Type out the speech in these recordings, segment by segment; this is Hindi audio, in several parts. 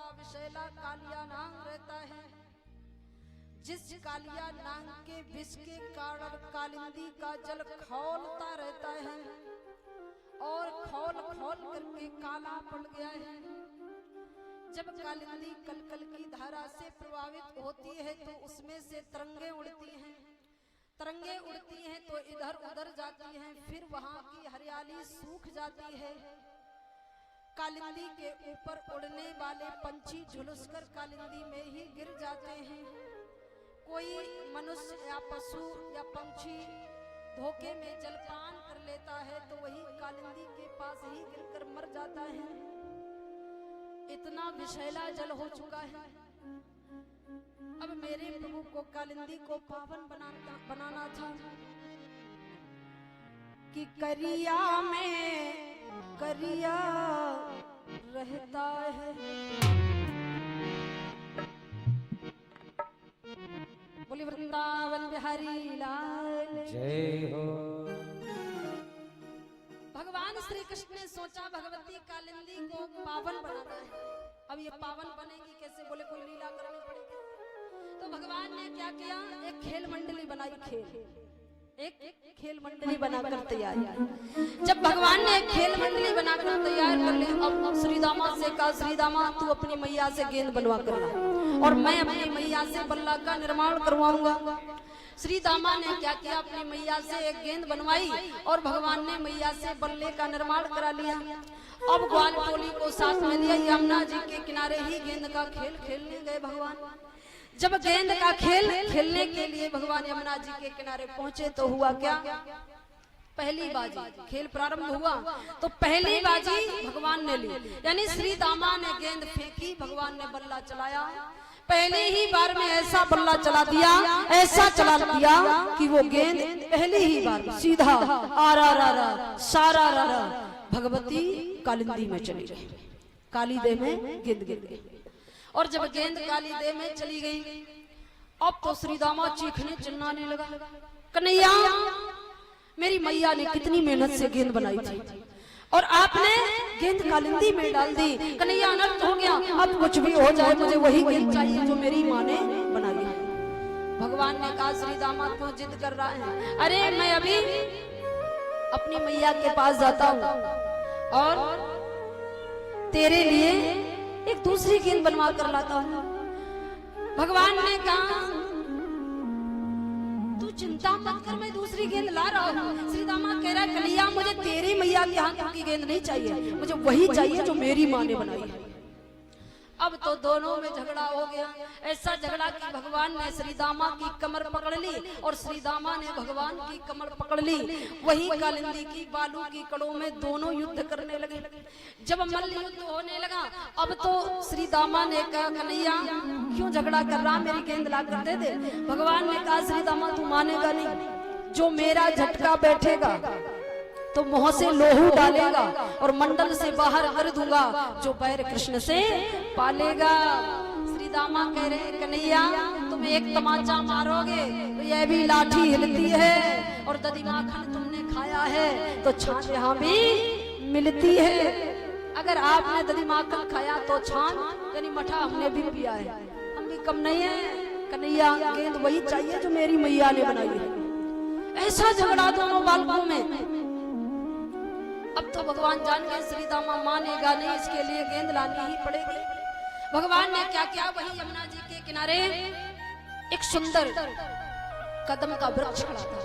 बड़ा विषैला कालिया नाग रहता है, जिस कालिया नाग के विष के कारण कालिंदी का जल खौलता रहता है और खौल खौल करके काला पड़ गया है। जब कालिंदी कलकल की धारा से प्रभावित होती है तो उसमें से तरंगे उड़ती हैं, तरंगे उड़ती हैं तो इधर उधर जाती हैं, फिर वहां की हरियाली सूख जाती है। कालिंदी के ऊपर उड़ने वाले पंछी झुलसकर कालिंदी में ही गिर जाते हैं। कोई मनुष्य या पशु या पंछी धोखे में जलपान कर लेता है तो वही कालिंदी के पास ही गिरकर मर जाता है। इतना विषैला जल हो चुका है। अब मेरे प्रभु को कालिंदी को पावन बनाना था कि करिया में करिया रहता है। बोली वृंदावन बिहारी लाल जय हो। भगवान श्री कृष्ण ने सोचा भगवती कालिंदी को पावन बनाना है। अब ये पावन बनेगी कैसे? बोले कोई लीला करनी पड़ेगी। तो भगवान ने क्या किया, एक खेल मंडली बनाई। एक खेल मंडली बनाकर तैयार। जब भगवान ने एक खेल मंडली बनाकर तैयार कर ली, अब श्री दामा से कहा, श्री दामा तू अपनी मैया से गेंद बनवा कर ला और मैं अपनी मैया से बल्ला का निर्माण करवाऊंगा। श्री दामा ने क्या किया, अपनी मैया से एक गेंद बनवाई और भगवान ने मैया से बल्ले का निर्माण करा लिया। अब ग्वाल टोली को साथ में लिया, यमुना जी के किनारे ही गेंद का खेल खेलने गए भगवान। जब गेंद का खेल खेलने के लिए भगवान यमुना जी के किनारे पहुंचे तो हुआ क्या, पहली बाजी खेल प्रारंभ हुआ तो पहली बाजी भगवान ने ली, यानी श्री दामा ने गेंद फेंकी, भगवान ने बल्ला चलाया। पहले ही बार में ऐसा बल्ला चला दिया, ऐसा चला दिया कि वो गेंद पहली ही बार में सीधा आरा रा सारा रा भगवती कालिंदी में चली गई। काली देह में गेंद गिर गई और जब गेंद काली देह में चली गई, अब तो श्री दामा चीखने चिल्लाने लगा, कन्हैया मेरी मैया ने कितनी मेहनत से गेंद बनाई थी और आपने गेंद कालिंदी में डाल दी। कन्हैया अनर्थ हो गया, अब कुछ भी हो जाए मुझे वही गेंद चाहिए जो मेरी माँ ने बनाई है। भगवान ने कहा, श्री दामा क्यों जिद कर रहा है? अरे मैं अभी अपनी मैया के पास जाता हूँ और तेरे लिए एक दूसरी गेंद बनवा कर लाता हूँ। भगवान ने कहा, तू चिंता मत कर, मैं दूसरी गेंद ला रहा हूँ। श्री दामा कह रहा है, कन्हैया मुझे तेरी मैया के हाथों की गेंद नहीं चाहिए, मुझे वही चाहिए जो मेरी माँ ने बनाई है। अब तो दोनों में झगड़ा हो गया। ऐसा झगड़ा कि भगवान ने श्री दामा की कमर पकड़ ली और श्री दामा ने भगवान की कमर पकड़ ली। वही कालिंदी की बालू की कड़ों में दोनों युद्ध करने लगे। जब मल्ल युद्ध होने लगा, अब तो श्री दामा ने कहा, कन्हैया क्यों झगड़ा कर रहा, मेरी गेंद ला कर दे दे। भगवान ने कहा, श्री दामा तू मानेगा नहीं, जो मेरा झटका बैठेगा तो मुंह से लोहू डालेगा और मंडल से बाहर कर दूंगा, जो बैर कृष्ण से पालेगा। श्री दामा कह रहे, कन्हैया तुम एक तमाचा मारोगे तो यह भी लाठी हिलती है और दधी माखन तुमने खाया है तो छाछ यहाँ भी मिलती है। अगर आपने दधी माखन खाया तो छाछ यानी मठा हमने भी पिया है, हम भी कम नहीं है। कन्हैया गेंद वही चाहिए जो मेरी मैया ने बनाई है। ऐसा झगड़ा दोनों बालकों में। अब तो भगवान जान गए श्री दामा मानेगा नहीं, इसके लिए गेंद लानी ही पड़ेगी। भगवान ने क्या किया, वही यमुना जी के किनारे एक सुंदर कदम का वृक्ष खड़ा था,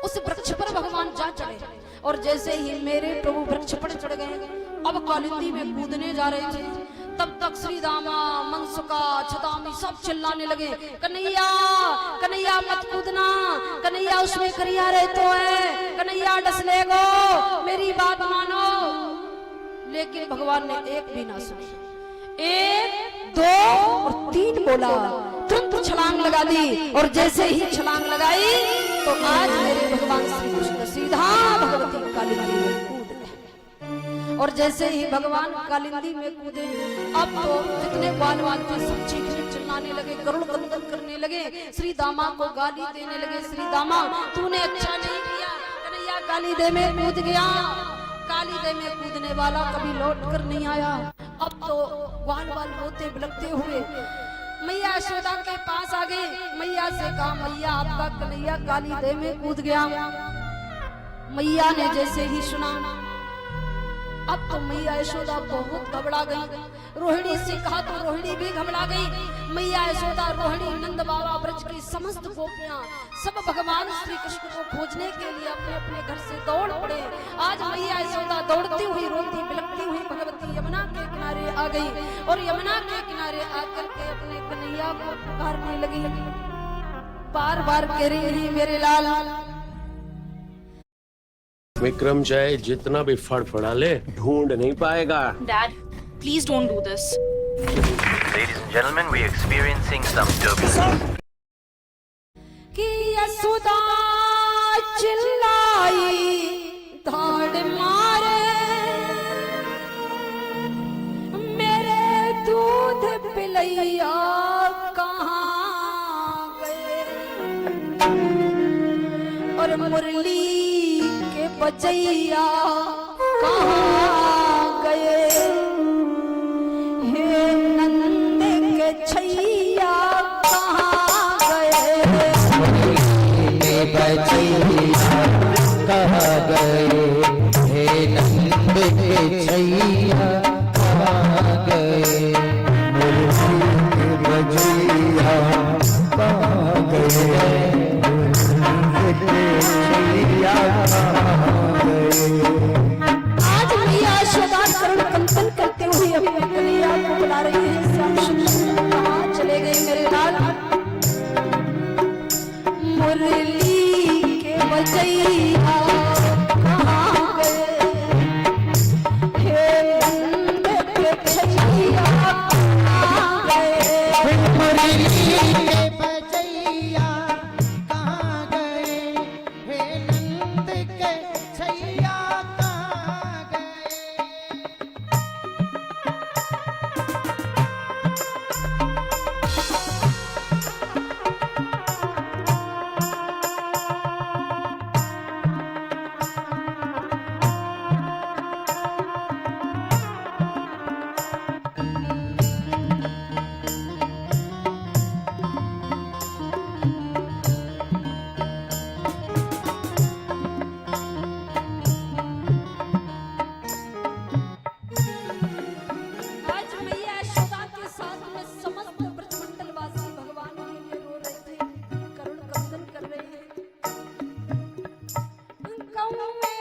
उस वृक्ष पर भगवान जा चढ़े और जैसे ही मेरे प्रभु वृक्ष पर चढ़ गए, अब कालिंदी में कूदने जा रहे थे, तब तक श्री दामा, मनसुका, छदामी सब चिल्लाने लगे, कन्हैया कन्हैया मत कूदना, कन्हैया उसमें करिया रहे तो है, कन्हैया डस लेगो, मेरी बात मानो। लेकिन भगवान ने एक भी ना सुनी। 1 2 और 3 बोला, तुरंत छलांग लगा दी और जैसे ही छलांग लगाई तो आज मेरे भगवान श्री कृष्ण सीधा भगवती कालिंदी में कूद गए। और जैसे ही भगवान कालिंदी में कूदे, अब तो जितने बालवान थे सब चीखने चिल्लाने लगे, गरुड़ क्रंदन करने लगे, श्री दामा को गाली देने लगे, श्री दामा तूने अच्छा नहीं किया, कन्हैया काली दे में कूद गया। काली दे में कूदने वाला कभी लौट कर नहीं आया। अब तो ग्वाल वाल रोते बिलखते हुए मैया यशोदा के पास आ गई। मैया से कहा, मैया आपका कन्हैया काली देह में कूद गया। मैया ने जैसे ही सुना, अब तो मैया यशोदा बहुत घबरा गई। रोहिणी से कहा तो रोहिणी भी घबरा गई। मैया यशोदा, रोहिणी, नंद बाबा, ब्रज की समस्त गोपियां सब भगवान श्री कृष्ण को खोजने के लिए अपने अपने घर से दौड़ पड़े। आज मैया यशोदा दौड़ती हुई, रोती बिलखती हुई भगवती यमुना के किनारे आ गई और यमुना के किनारे आकर के अपने कन्हैया को पुकारने लगी। बार बार कह रही, मेरे लाल। विक्रम चाहे जितना भी फड़फड़ा ले, ढूंढ नहीं पाएगा। Dad, please don't do this. Ladies and gentlemen, we're experiencing some turbulence. कि यशोदा चिल्लाई धाड़ मारे, मेरे दूध पिलैया कहाँ गए, और मुरली के बजैया कहाँ गए, हे नंद के छैया कहाँ गए, बचैया कहाँ गए, हे नंद के छैया कहाँ गए, मुरली के बजैया कहाँ गए, नंद के छैया कहाँ गए। आज मैया यशोदा करुण कंपन करते हुए अपने कन्हैया को बुला रही है। श्याम सुंदर कहाँ चले गए मेरे लाल, मुरली के बजैया कहाँ गए, हे नंद के छैया कहाँ गए, मुरली के बजैया कहाँ गए, हे नंद के छैया कहाँ गए। आज मैया यशोदा के साथ में समस्त ब्रजमंडल वासी भगवान के लिए रो रहे थे, करुण कंदन कर रहे हैं। कौवे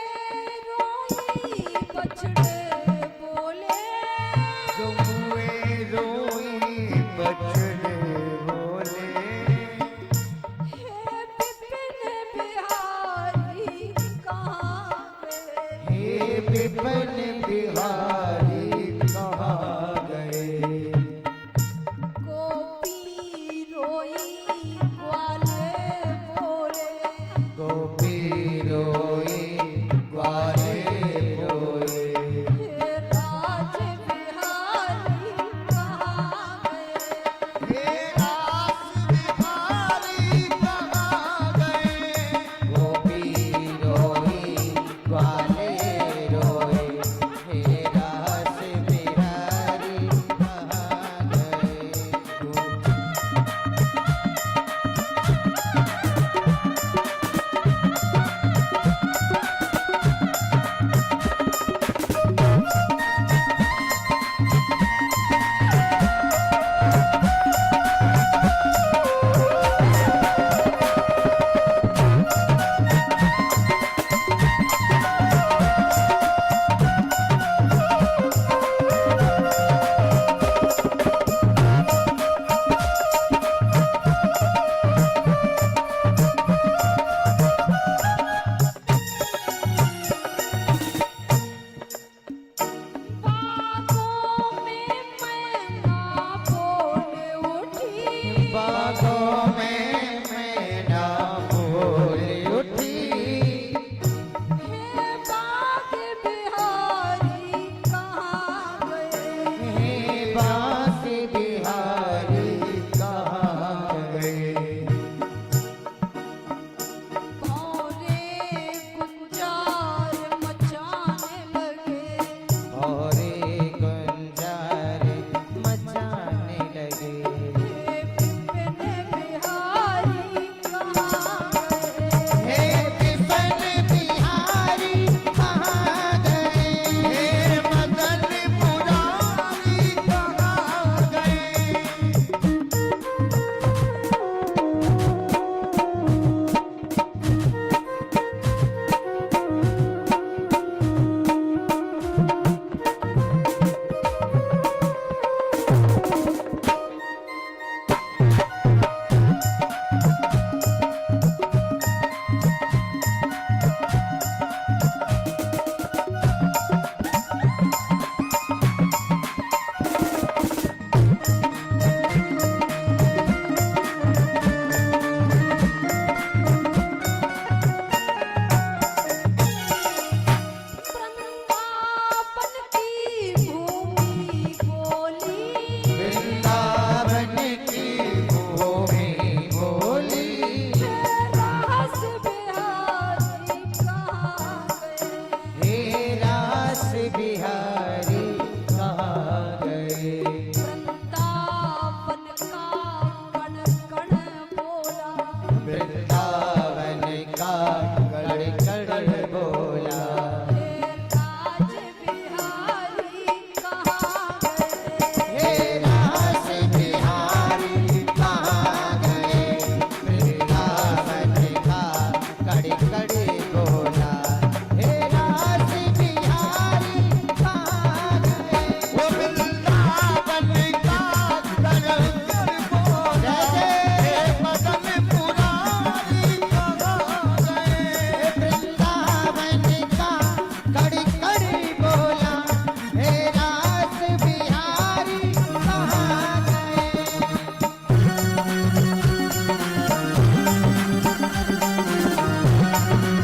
रोई बछड़े बोले, गौए रोई बछड़े